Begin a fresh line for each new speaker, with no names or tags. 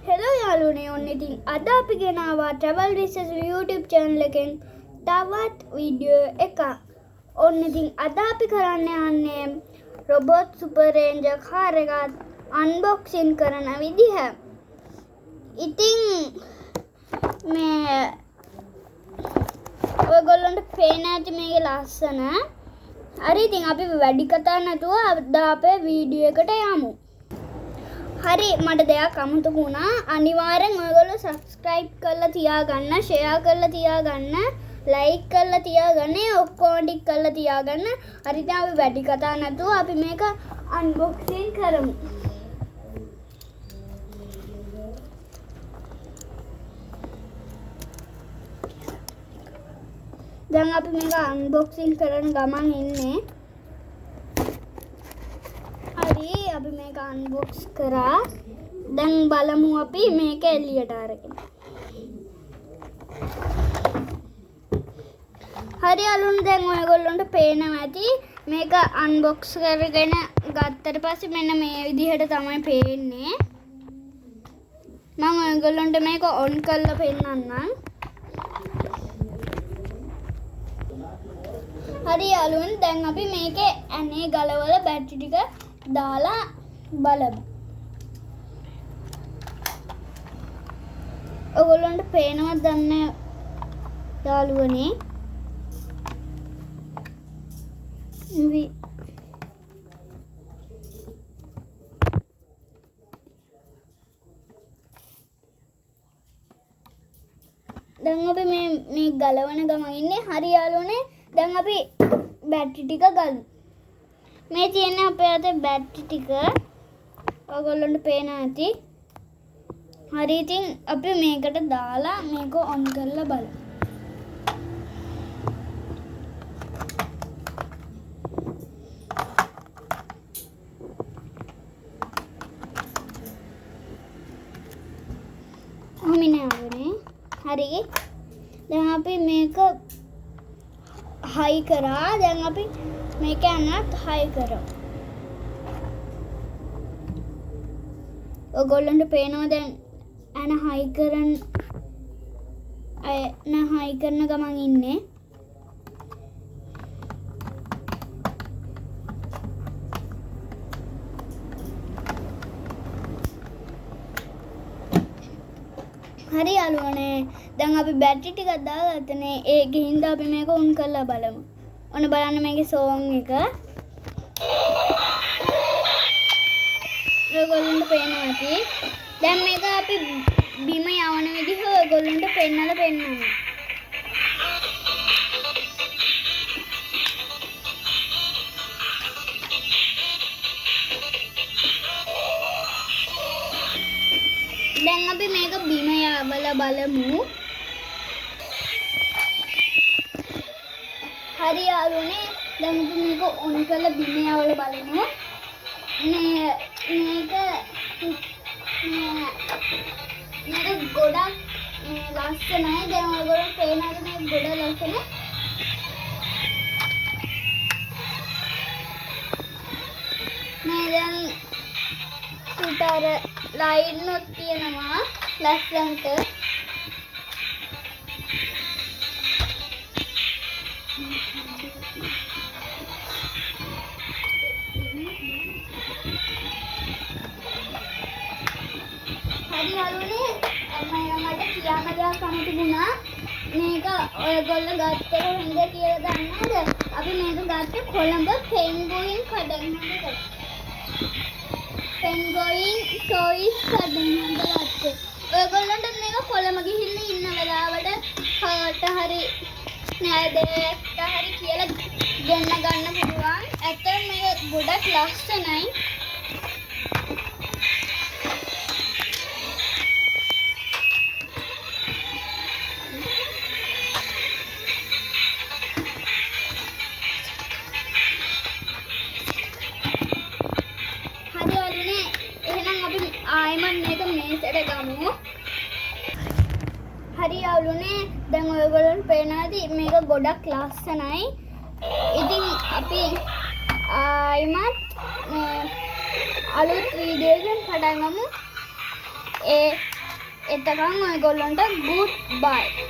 Hello යාළුවනේ ඔන්න ඉතින් අද අපි ගෙනාවා travel research YouTube channel එකෙන් තවත් වීඩියෝ එකක්. ඔන්න ඉතින් අද අපි කරන්න යන්නේ robot super ranger car එකක් unboxing කරන විදිහ. ඉතින් මේ ඔයගොල්ලන්ට පේන ඇති මේකේ ලස්සන. හරි ඉතින් අපි වැඩි කතා නැතුව අද අපේ වීඩියෝ එකට යමු. හරි මට දෙයක් අමතක වුණා. අනිවාර්යෙන් ඔයගොල්ලෝ subscribe කරලා තියාගන්න, share කරලා තියාගන්න, like කරලා තියාගන්න, ඔක්කොම ටික කරලා තියාගන්න. හරි දැන් අපි වැඩි කතා නැතුව අපි මේක unboxing කරමු. දැන් අපි මේක unboxing කරන ගමන් ඉන්නේ. හරි අපි මේක unbox කරා. දැන් බලමු අපි මේක එළියට අරගෙන. හරි යාළුවනේ දැන් ඔයගොල්ලන්ට පේනවා ඇති මේක unbox කරගෙන ගත්තට පස්සේ මෙන්න මේ විදිහට තමයි පේන්නේ. මම ඔයගොල්ලන්ට මේක on කරලා පෙන්නන්නම්. හරි යාළුවනේ දැන් අපි මේකේ ඇනේ ගලවලා බැටරි ටික දාලා බලමු. ඔයගොල්ලන්ට පේනවද දන්නේ යාළුවනේ? දැන් අපි මේ ගලවන ගමන් ඉන්නේ. හරි යාළුවනේ දැන් අපි බැටරි ටික ගලමු. මේ තියෙන අපේ අතේ බැටරි ටික ඔයගොල්ලන්ට පේන ඇති. හරි ඉතින් අපි මේකට දාලා මේක on කරලා බලමු. ඔමිනාවනේ. හරි දැන් අපි මේක high කරා. දැන් අපි මේක යනත් high කරමු. ඔයගොල්ලන්ට පේනවා දැන් අන high කරන ගමන් ඉන්නේ. හරි යාළුවනේ දැන් අපි බැටරි ටිකක් දාගත්තනේ. ඒකෙන් හින්දා අපි මේක on කරලා බලමු. ඔන්න බලන්න මේකේ song එක. ඔයගොල්ලන්ට පේනවා ඇති. දැන් මේක අපි බිම යවන විදිහ ඔයගොල්ලන්ට පෙන්නලා පෙන්නන්න. දැන් අපි මේක බිම යවලා බලමු. හරි යාළුවනේ දැන් අපි මේක on කරලා බිම යවලා බලමු. මේක ගොඩක් ලස්සනයි. දැන් ඔයගොල්ලෝ පේනවාද මේක ගොඩක් ලස්සනයි. මේ දැන් සුටර ලයින් නොත් තියෙනවා ලස්සනට. හරි යාළුවනේ මට කියන්න දෙයක් අමතක වුණා. මේක ඔයගොල්ලෝ ගත්තේ කොහෙන්ද කියලා දන්නවද? අපි මේක ගත්තේ කොළඹ පෙන්ගුයින් කඩන්නට. පෙන්ගුයින් ටොයිස් කඩන්නට ගත්තේ. ඔයගොල්ලන්ට මේක කොළඹ ගිහිල්ලා ඉන්න වෙලාවට කාට හරි නෑදෑයෙක්ට හරි කියලා ගෙන්න ගන්න පුළුවන්. ඇත්තටම මේක ගොඩක් ලස්සනයි. ආයමන් මේක මේසෙට ගමු. හරි යාළුවනේ දැන් ඔයගොල්ලන්ට පේනවා ඇති මේක ගොඩක් ලස්සනයි. ඉතින් අපි ආයිමත් අලුත් වීඩියෝ එකකින් පටන් ගමු. එතකන් ඔයගොල්ලන්ට good bye.